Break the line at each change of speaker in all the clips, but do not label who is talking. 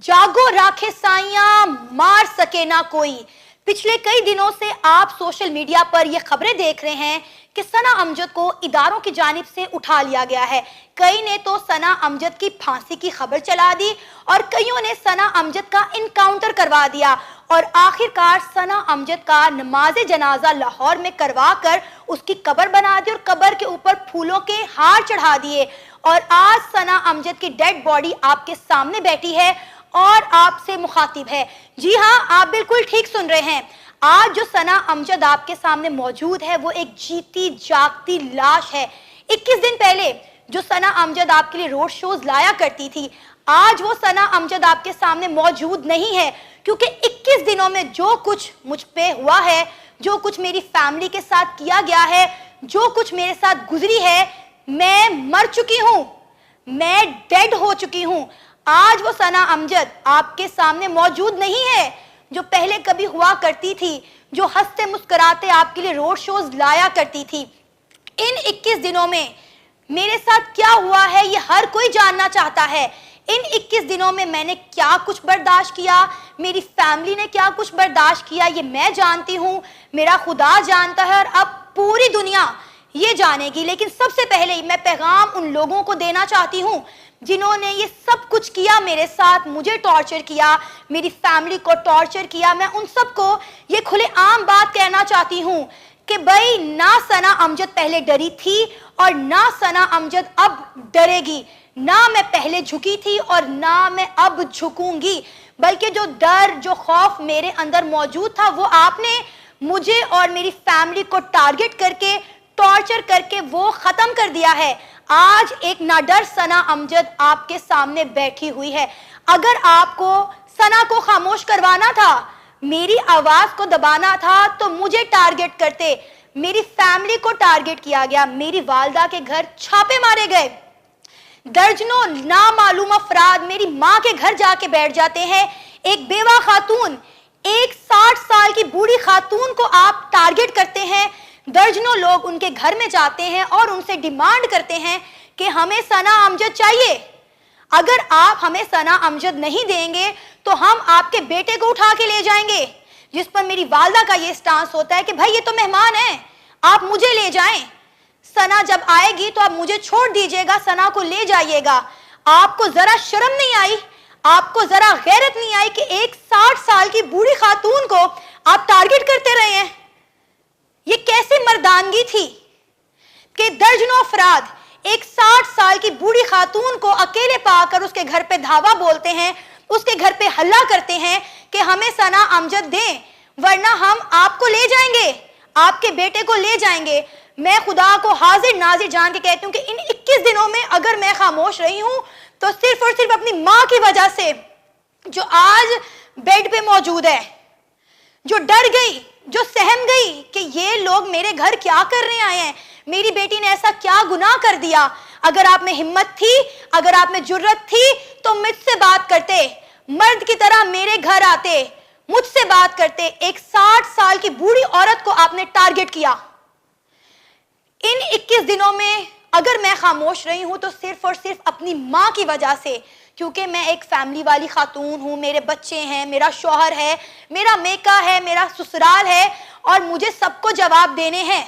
जागो राखे साइयां, मार सके ना कोई। पिछले कई दिनों से आप सोशल मीडिया पर यह खबरें देख रहे हैं कि सना अमजद को इदारों की जानिब से उठा लिया गया है। कई ने तो सना अमजद की फांसी की खबर चला दी और कईयों ने सना अमजद का इनकाउंटर करवा दिया और आखिरकार सना अमजद का नमाज जनाजा लाहौर में करवा कर उसकी कब्र बना दी और कब्र के ऊपर फूलों के हार चढ़ा दिए। और आज सना अमजद की डेड बॉडी आपके सामने बैठी है और आपसे मुखातिब है। जी हाँ, आप बिल्कुल ठीक सुन रहे हैं। आज जो सना अमजद आपके सामने मौजूद है वो एक जीती जागती लाश है। 21 दिन पहले जो सना अमजद आपके लिए रोड शोज लाया करती थी, आज वो सना अमजद आपके सामने मौजूद नहीं है, क्योंकि 21 दिनों में जो कुछ मुझ पे हुआ है, जो कुछ मेरी फैमिली के साथ किया गया है, जो कुछ मेरे साथ गुजरी है, मैं मर चुकी हूं, मैं डेड हो चुकी हूं। आज वो सना अमजद आपके सामने मौजूद नहीं है जो पहले कभी हुआ करती थी, जो हंसते मुस्कुराते आपके लिए रोड शोज लाया करती थी। इन 21 दिनों में मेरे साथ क्या हुआ है ये हर कोई जानना चाहता है। इन 21 दिनों में मैंने क्या कुछ बर्दाश्त किया, मेरी फैमिली ने क्या कुछ बर्दाश्त किया, ये मैं जानती हूँ, मेरा खुदा जानता है और अब पूरी दुनिया ये जानेगी। लेकिन सबसे पहले मैं पैगाम उन लोगों को देना चाहती हूँ जिन्होंने ये सब कुछ किया मेरे साथ, मुझे टॉर्चर किया, मेरी फैमिली को टॉर्चर किया। मैं उन सबको ये खुले आम बात कहना चाहती हूँ कि भाई, ना सना अमजद पहले डरी थी और ना सना अमजद अब डरेगी। ना मैं पहले झुकी थी और ना मैं अब झुकूंगी, बल्कि जो डर, जो खौफ मेरे अंदर मौजूद था वो आपने मुझे और मेरी फैमिली को टारगेट करके, टॉर्चर करके वो खत्म कर दिया है। आज एक नाडर सना अमजद आपके सामने बैठी हुई है। अगर आपको सना को खामोश करवाना था, मेरी आवाज को दबाना था, तो मुझे टारगेट करते। मेरी फैमिली को टारगेट किया गया, मेरी वालदा के घर छापे मारे गए, दर्जनों नामालूम अफराद मेरी माँ के घर जाके बैठ जाते हैं। एक बेवा खातून, एक 60 साल की बूढ़ी खातून को आप टारगेट करते हैं। दर्जनों लोग उनके घर में जाते हैं और उनसे डिमांड करते हैं कि हमें सना अमजद चाहिए। अगर आप हमें सना अमजद नहीं देंगे तो हम आपके बेटे को उठा के ले जाएंगे। जिस पर मेरी वालदा का ये स्टांस होता है कि भाई ये तो मेहमान है, आप मुझे ले जाएं। सना जब आएगी तो आप मुझे छोड़ दीजिएगा, सना को ले जाइएगा। आपको जरा शर्म नहीं आई, आपको जरा गैरत नहीं आई कि एक 60 साल की बूढ़ी खातून को आप टारगेट करते रहे हैं? ये कैसे मर्दानगी थी कि दर्जनों अफराद एक 60 साल की बूढ़ी खातून को अकेले पाकर उसके घर पे धावा बोलते हैं, उसके घर पे हल्ला करते हैं कि हमें सना अमजद दें वरना हम आपको ले जाएंगे, आपके बेटे को ले जाएंगे। मैं खुदा को हाजिर नाजिर जान के कहती हूँ कि इन 21 दिनों में अगर मैं खामोश रही हूँ तो सिर्फ और सिर्फ अपनी माँ की वजह से, जो आज बेड पे मौजूद है, जो डर गई, जो सहम गई कि ये लोग मेरे घर क्या करने आए हैं, मेरी बेटी ने ऐसा क्या गुनाह कर दिया। अगर आप में हिम्मत थी, अगर आप में जुर्रत थी तो मुझसे बात करते, मर्द की तरह मेरे घर आते, मुझसे बात करते। एक 60 साल की बूढ़ी औरत को आपने टारगेट किया। इन 21 दिनों में अगर मैं खामोश रही हूं तो सिर्फ और सिर्फ अपनी माँ की वजह से, क्योंकि मैं एक फैमिली वाली खातून हूँ, मेरे बच्चे हैं, मेरा शौहर है, मेरा मेका है, मेरा ससुराल है और मुझे सबको जवाब देने हैं।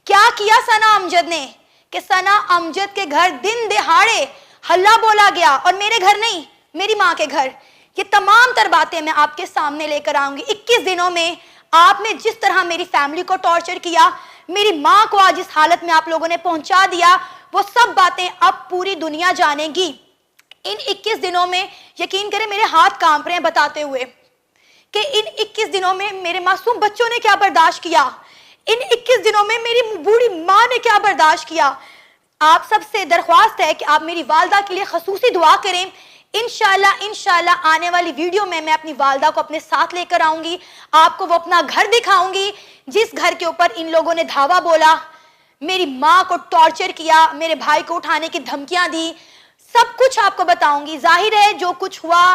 क्या किया सना अमजद ने कि सना अमजद के घर दिन दिहाड़े हल्ला बोला गया और मेरे घर नहीं, मेरी माँ के घर। ये तमाम तर बातें मैं आपके सामने लेकर आऊंगी। 21 दिनों में आपने जिस तरह मेरी फैमिली को टॉर्चर किया, मेरी माँ को आज इस हालत में आप लोगों ने पहुंचा दिया, वो सब बातें अब पूरी दुनिया जानेगी। इन 21 दिनों में यकीन करें मेरे हाथ कांप रहे हैं बताते हुए कि इन 21 दिनों में मेरे मासूम बच्चों ने क्या बर्दाश्त किया, इन 21 दिनों में मेरी बूढ़ी माँ ने क्या बर्दाश्त किया। आप सबसे दरख्वास्त है कि आप मेरी वालदा के लिए खसूसी दुआ करें। इंशाल्लाह आने वाली वीडियो में मैं अपनी वालदा को अपने साथ लेकर आऊंगी, आपको वो अपना घर दिखाऊंगी जिस घर के ऊपर इन लोगों ने धावा बोला, मेरी माँ को टॉर्चर किया, मेरे भाई को उठाने की धमकियां दी, सब कुछ आपको बताऊंगी। जाहिर है जो कुछ हुआ,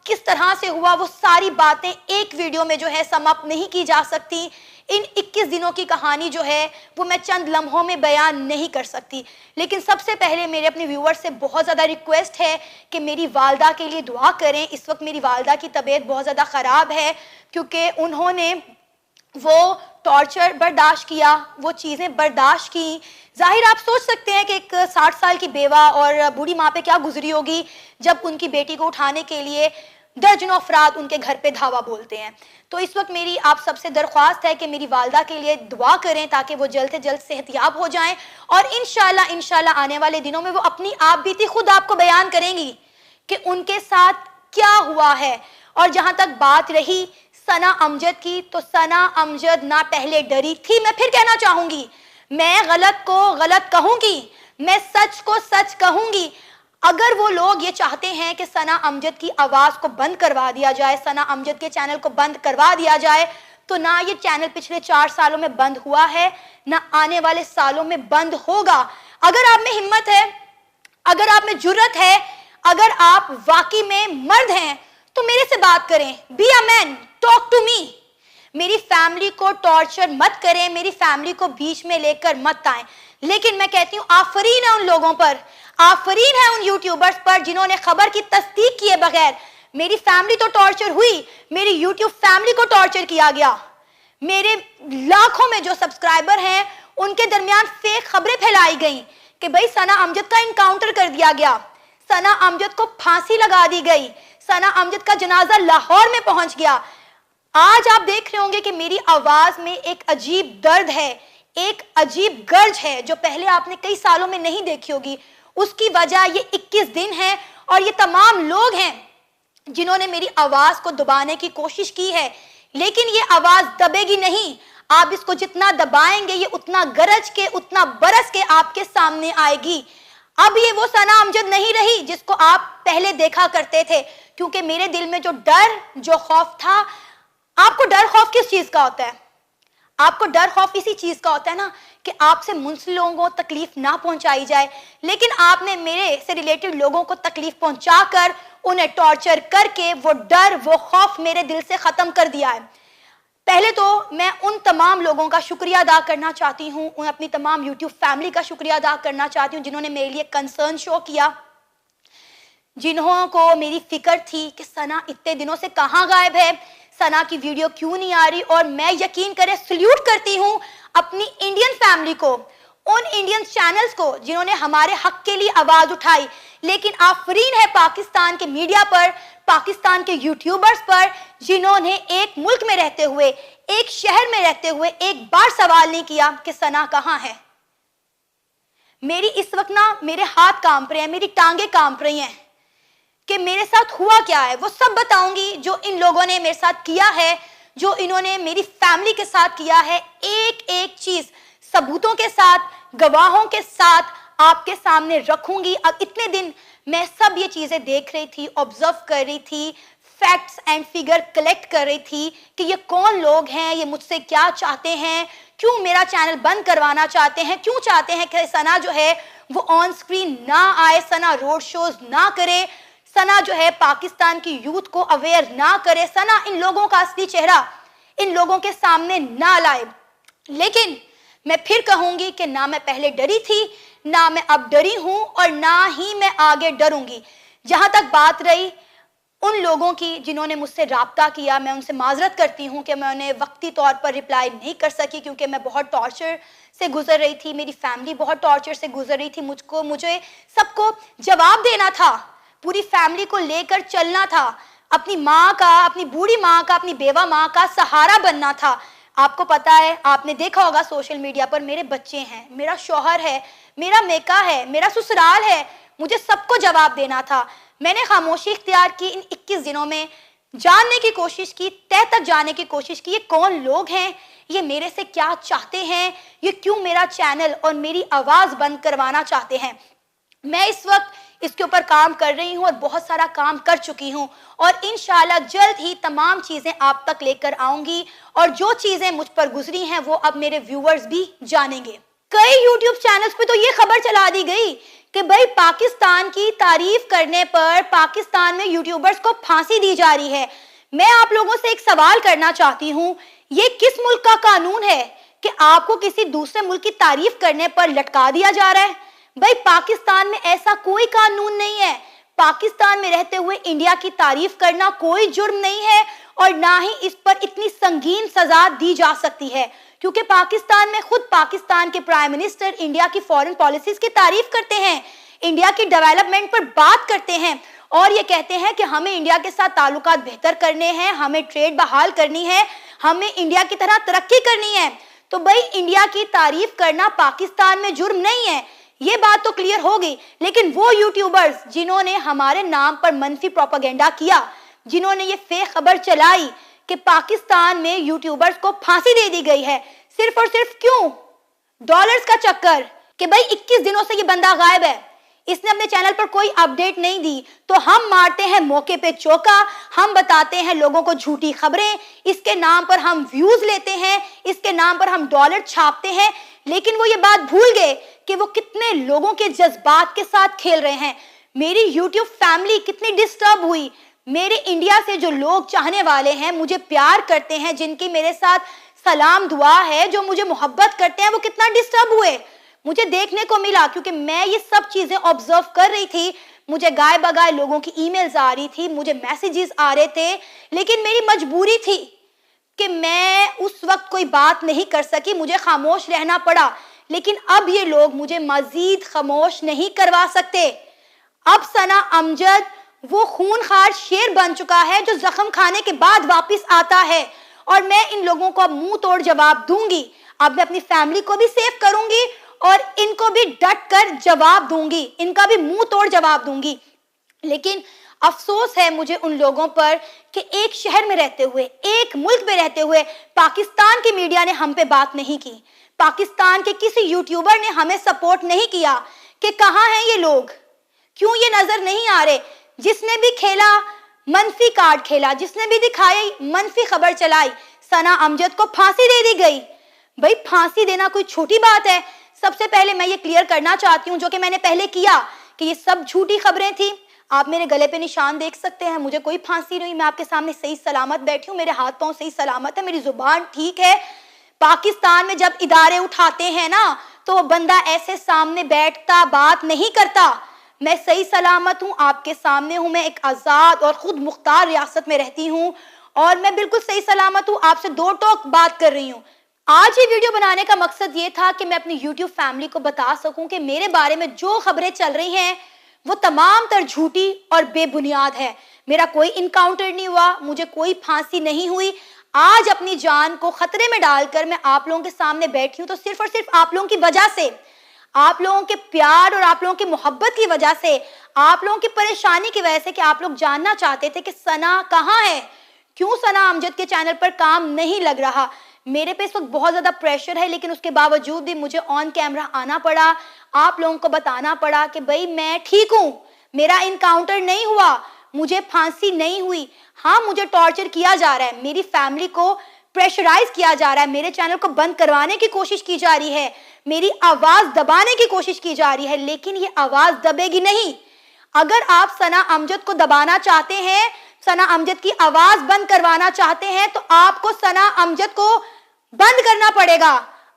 किस तरह से हुआ, वो सारी बातें एक वीडियो में जो है समाप्त नहीं की जा सकती। इन 21 दिनों की कहानी जो है वो मैं चंद लम्हों में बयान नहीं कर सकती। लेकिन सबसे पहले मेरे अपने व्यूअर्स से बहुत ज़्यादा रिक्वेस्ट है कि मेरी वालदा के लिए दुआ करें। इस वक्त मेरी वालदा की तबीयत बहुत ज़्यादा ख़राब है क्योंकि उन्होंने वो टॉर्चर बर्दाश्त किया, वो चीज़ें बर्दाश्त की। ज़ाहिर आप सोच सकते हैं कि एक 60 साल की बेवा और बूढ़ी माँ पे क्या गुजरी होगी जब उनकी बेटी को उठाने के लिए दर्जनों अफराद उनके घर पे धावा बोलते हैं। तो इस वक्त मेरी आप सबसे दरख्वास्त है कि मेरी वालदा के लिए दुआ करें ताकि वो जल्द से जल्द सेहतयाब हो जाएं और इंशाल्लाह आने वाले दिनों में वो अपनी आप बीती खुद आपको बयान करेंगी कि उनके साथ क्या हुआ है। और जहां तक बात रही सना अमजद की, तो सना अमजद ना पहले डरी थी। मैं फिर कहना चाहूंगी, मैं गलत को गलत कहूंगी, मैं सच को सच कहूंगी। अगर वो लोग ये चाहते हैं कि सना अमजद की आवाज को बंद करवा दिया जाए, सना अमजद के चैनल को बंद करवा दिया जाए, तो ना ये चैनल पिछले 4 सालों में बंद हुआ है, ना आने वाले सालों में बंद होगा। अगर आप में हिम्मत है, अगर आप में जुर्रत है, अगर आप वाकई में मर्द हैं, तो मेरे से बात करें। Be a man, talk to me. मेरी फैमिली को टॉर्चर मत करें, मेरी फैमिली को बीच में लेकर मत आए। लेकिन मैं कहती हूँ आफरीन है उन लोगों पर, आफरीन है उन यूट्यूबर्स पर जिन्होंने खबर की तस्दीक किए बगैर, मेरी फैमिली तो टॉर्चर हुई, मेरी यूट्यूब फैमिली को टॉर्चर किया गया। मेरे लाखों में जो सब्सक्राइबर हैं उनके दरमियान फेक खबरें फैलाई गई कि भाई सना अमजद का इनकाउंटर कर दिया गया, सना अमजद को फांसी लगा दी गई, सना अमजद का जनाजा लाहौर में पहुंच गया। आज आप देख रहे होंगे कि मेरी आवाज में एक अजीब दर्द है, एक अजीब गर्ज है जो पहले आपने कई सालों में नहीं देखी होगी। उसकी वजह ये 21 दिन है और ये तमाम लोग हैं जिन्होंने मेरी आवाज को दबाने की कोशिश की है। लेकिन ये आवाज दबेगी नहीं, आप इसको जितना दबाएंगे ये उतना गरज के, उतना बरस के आपके सामने आएगी। अब ये वो सना अमजद नहीं रही जिसको आप पहले देखा करते थे, क्योंकि मेरे दिल में जो डर, जो खौफ था। आपको डर खौफ किस चीज का होता है? आपको डर खौफ इसी चीज का होता है ना कि आपसे मुंसलिक लोगों को तकलीफ ना पहुंचाई जाए। लेकिन आपने मेरे से रिलेटेड लोगों को तकलीफ पहुंचाकर, उन्हें टॉर्चर करके वो डर, वो खौफ मेरे दिल से खत्म कर दिया है। पहले तो मैं उन तमाम लोगों का शुक्रिया अदा करना चाहती हूँ, उन अपनी तमाम यूट्यूब फैमिली का शुक्रिया अदा करना चाहती हूँ जिन्होंने मेरे लिए कंसर्न शो किया, जिन्हों को मेरी फिक्र थी कि सना इतने दिनों से कहाँ गायब है, सना की वीडियो क्यों नहीं आ रही। और मैं यकीन करें सल्यूट करती हूँ अपनी इंडियन फैमिली को, उन इंडियन चैनल्स को जिन्होंने हमारे हक के लिए आवाज उठाई। लेकिन आफरीन है पाकिस्तान के मीडिया पर, पाकिस्तान के यूट्यूबर्स पर, जिन्होंने एक मुल्क में रहते हुए, एक शहर में रहते हुए एक बार सवाल नहीं किया कि सना कहाँ है। मेरी इस वक्त ना मेरे हाथ कांप रहे हैं, मेरी टांगे कांप रही हैं कि मेरे साथ हुआ क्या है। वो सब बताऊंगी जो इन लोगों ने मेरे साथ किया है, जो इन्होंने मेरी फैमिली के साथ किया है। एक एक चीज सबूतों के साथ, गवाहों के साथ आपके सामने रखूंगी। अब इतने दिन मैं सब ये चीजें देख रही थी, ऑब्जर्व कर रही थी, फैक्ट्स एंड फिगर कलेक्ट कर रही थी कि ये कौन लोग हैं, ये मुझसे क्या चाहते हैं, क्यों मेरा चैनल बंद करवाना चाहते हैं, क्यों चाहते हैं कि सना जो है वो ऑन स्क्रीन ना आए, सना रोड शोज ना करे, सना जो है पाकिस्तान की यूथ को अवेयर ना करे, सना इन लोगों का असली चेहरा इन लोगों के सामने ना लाए। लेकिन मैं फिर कहूंगी कि ना मैं पहले डरी थी, ना मैं अब डरी हूं और ना ही मैं आगे डरूंगी। जहां तक बात रही उन लोगों की जिन्होंने मुझसे राब्ता किया, मैं उनसे माजरत करती हूं कि मैं उन्हें वक्ती तौर पर रिप्लाई नहीं कर सकी क्योंकि मैं बहुत टॉर्चर से गुजर रही थी, मेरी फैमिली बहुत टॉर्चर से गुजर रही थी। मुझे सबको जवाब देना था, पूरी फैमिली को लेकर चलना था, अपनी माँ का, अपनी बूढ़ी माँ का, अपनी बेवा माँ का सहारा बनना था। आपको पता है, आपने देखा होगा सोशल मीडिया पर, मेरे बच्चे हैं, मेरा शौहर है, मेरा मेका है, मेरा ससुराल है, मुझे सबको जवाब देना था। मैंने खामोशी इख्तियार की इन 21 दिनों में, जानने की कोशिश की, तह तक जाने की कोशिश की, ये कौन लोग हैं, ये मेरे से क्या चाहते हैं, ये क्यों मेरा चैनल और मेरी आवाज बंद करवाना चाहते हैं। मैं इस वक्त इसके ऊपर काम कर रही हूँ और बहुत सारा काम कर चुकी हूँ और इंशाल्लाह जल्द ही तमाम चीजें आप तक लेकर आऊंगी और जो चीजें मुझ पर गुजरी हैं वो अब मेरे व्यूअर्स भी जानेंगे। कई यूट्यूब चैनल्स पे तो ये खबर चला दी गई कि भाई पाकिस्तान की तारीफ करने पर पाकिस्तान में यूट्यूबर्स को फांसी दी जा रही है। मैं आप लोगों से एक सवाल करना चाहती हूँ, ये किस मुल्क का कानून है कि आपको किसी दूसरे मुल्क की तारीफ करने पर लटका दिया जा रहा है? भाई पाकिस्तान में ऐसा कोई कानून नहीं है। पाकिस्तान में रहते हुए इंडिया की तारीफ करना कोई जुर्म नहीं है और ना ही इस पर इतनी संगीन सजा दी जा सकती है, क्योंकि पाकिस्तान में खुद पाकिस्तान के प्राइम मिनिस्टर इंडिया की फॉरेन पॉलिसीज की तारीफ करते हैं, इंडिया की डेवलपमेंट पर बात करते हैं और ये कहते हैं कि हमें इंडिया के साथ ताल्लुकात बेहतर करने हैं, हमें ट्रेड बहाल करनी है, हमें इंडिया की तरह तरक्की करनी है। तो भाई इंडिया की तारीफ करना पाकिस्तान में जुर्म नहीं है, ये बात तो क्लियर हो गई। लेकिन वो यूट्यूबर्स जिन्होंने हमारे नाम पर मनफी प्रोपेगेंडा किया, जिन्होंने ये फेक खबर चलाई कि पाकिस्तान में यूट्यूबर्स को फांसी दे दी गई है, सिर्फ और सिर्फ क्यों? डॉलर्स का चक्कर कि भाई 21 दिनों से ये बंदा गायब है, इसने अपने चैनल पर कोई अपडेट नहीं दी, तो हम मारते हैं मौके पे चौका, हम बताते हैं लोगों को झूठी खबरें, इसके नाम पर हम व्यूज लेते हैं, इसके नाम पर हम डॉलर छापते हैं। लेकिन वो ये बात भूल गए कि वो कितने लोगों के जज्बात के साथ खेल रहे हैं। मेरी यूट्यूब फैमिली कितनी डिस्टर्ब हुई, मेरे इंडिया से जो लोग चाहने वाले हैं, मुझे प्यार करते हैं, जिनकी मेरे साथ सलाम दुआ है, जो मुझे मोहब्बत करते हैं, वो कितना डिस्टर्ब हुए मुझे देखने को मिला, क्योंकि मैं ये सब चीजें ऑब्जर्व कर रही थी। मुझे गाय बगाए लोगों की ईमेल्स आ रही थी, मुझे मैसेजेस आ रहे थे, लेकिन मेरी मजबूरी थी कि मैं उस वक्त कोई बात नहीं कर सकी, मुझे खामोश रहना पड़ा। लेकिन अब ये लोग मुझे मजीद खामोश नहीं करवा सकते। अब सना अमजद वो खूनखार शेर बन चुका है जो जख्म खाने के बाद वापस आता है, और मैं इन लोगों को अब मुंह तोड़ जवाब दूंगी। अब मैं अपनी फैमिली को भी सेव करूंगी और इनको भी डट कर जवाब दूंगी, इनका भी मुंह तोड़ जवाब दूंगी। लेकिन अफसोस है मुझे उन लोगों पर कि एक शहर में रहते हुए, एक मुल्क में रहते हुए पाकिस्तान की मीडिया ने हम पे बात नहीं की, पाकिस्तान के किसी यूट्यूबर ने हमें सपोर्ट नहीं किया कि कहाँ हैं ये लोग, क्यों ये नजर नहीं आ रहे। जिसने भी खेला मनफी कार्ड खेला, जिसने भी दिखाई मनफी खबर चलाई, सना अमजद को फांसी दे दी गई। भाई फांसी देना कोई छोटी बात है? सबसे पहले मैं ये क्लियर करना चाहती हूँ, जो कि मैंने पहले किया, कि ये सब झूठी खबरें थी। आप मेरे गले पे निशान देख सकते हैं, मुझे कोई फांसी नहीं, मैं आपके सामने सही सलामत बैठी हूँ, मेरे हाथ पांव सही सलामत है, मेरी जुबान ठीक है। पाकिस्तान में जब इदारे उठाते हैं ना, तो वो बंदा ऐसे सामने बैठता बात नहीं करता। मैं सही सलामत हूँ, आपके सामने हूँ, मैं एक आजाद और खुद मुख्तार रियासत में रहती हूँ और मैं बिल्कुल सही सलामत हूँ, आपसे दो टोक बात कर रही हूँ। आज ये वीडियो बनाने का मकसद ये था कि मैं अपनी YouTube फैमिली को बता सकूं कि मेरे बारे में जो खबरें चल रही हैं वो तमाम तर झूठी और बेबुनियाद है। मेरा कोई इनकाउंटर नहीं हुआ, मुझे कोई फांसी नहीं हुई। आज अपनी जान को खतरे में डालकर मैं आप लोगों के सामने बैठी हूं तो सिर्फ और सिर्फ आप लोगों की वजह से, आप लोगों के प्यार और आप लोगों की मोहब्बत की वजह से, आप लोगों की परेशानी की वजह से कि आप लोग जानना चाहते थे कि सना कहाँ है, क्यों सना अमजद के चैनल पर काम नहीं लग रहा। मेरे पे इस वक्त बहुत ज्यादा प्रेशर है, लेकिन उसके बावजूद भी मुझे ऑन कैमरा आना पड़ा, आप लोगों को बताना पड़ा कि भाई मैं ठीक हूँ, मेरा इनकाउंटर नहीं हुआ, मुझे फांसी नहीं हुई। हाँ, मुझे टॉर्चर किया जा रहा है, मेरी फैमिली को प्रेशराइज किया जा रहा है, मेरे चैनल को बंद करवाने की कोशिश की जा रही है, मेरी आवाज दबाने की कोशिश की जा रही है, लेकिन ये आवाज दबेगी नहीं। अगर आप सना अमजद को दबाना चाहते हैं, सना अमजद की आवाज बंद करवाना चाहते हैं, तो आपको सना अमजद को बंद करना पड़ेगा,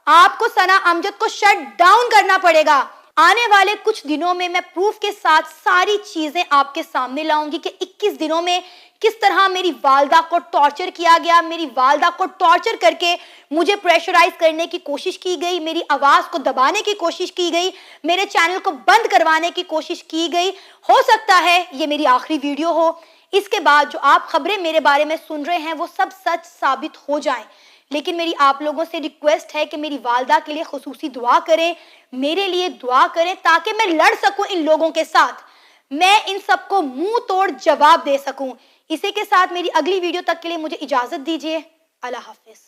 आपको सना अमजद को शट डाउन करना पड़ेगा। आने वाले कुछ दिनों में मैं प्रूफ के साथ सारी चीजें आपके सामने लाऊंगी कि 21 दिनों में किस तरह मेरी वालदा को टॉर्चर किया गया, मेरी वालदा को टॉर्चर करके मुझे प्रेशराइज करने की कोशिश की गई, मेरी आवाज को दबाने की कोशिश की गई, मेरे चैनल को बंद करवाने की कोशिश की गई। हो सकता है ये मेरी आखिरी वीडियो हो, इसके बाद जो आप खबरें मेरे बारे में सुन रहे हैं वो सब सच साबित हो जाएं। लेकिन मेरी आप लोगों से रिक्वेस्ट है कि मेरी वालदा के लिए खुसूसी दुआ करें, मेरे लिए दुआ करें, ताकि मैं लड़ सकूं इन लोगों के साथ, मैं इन सबको मुंह तोड़ जवाब दे सकूं। इसी के साथ मेरी अगली वीडियो तक के लिए मुझे इजाजत दीजिए। अल्लाह हाफिज।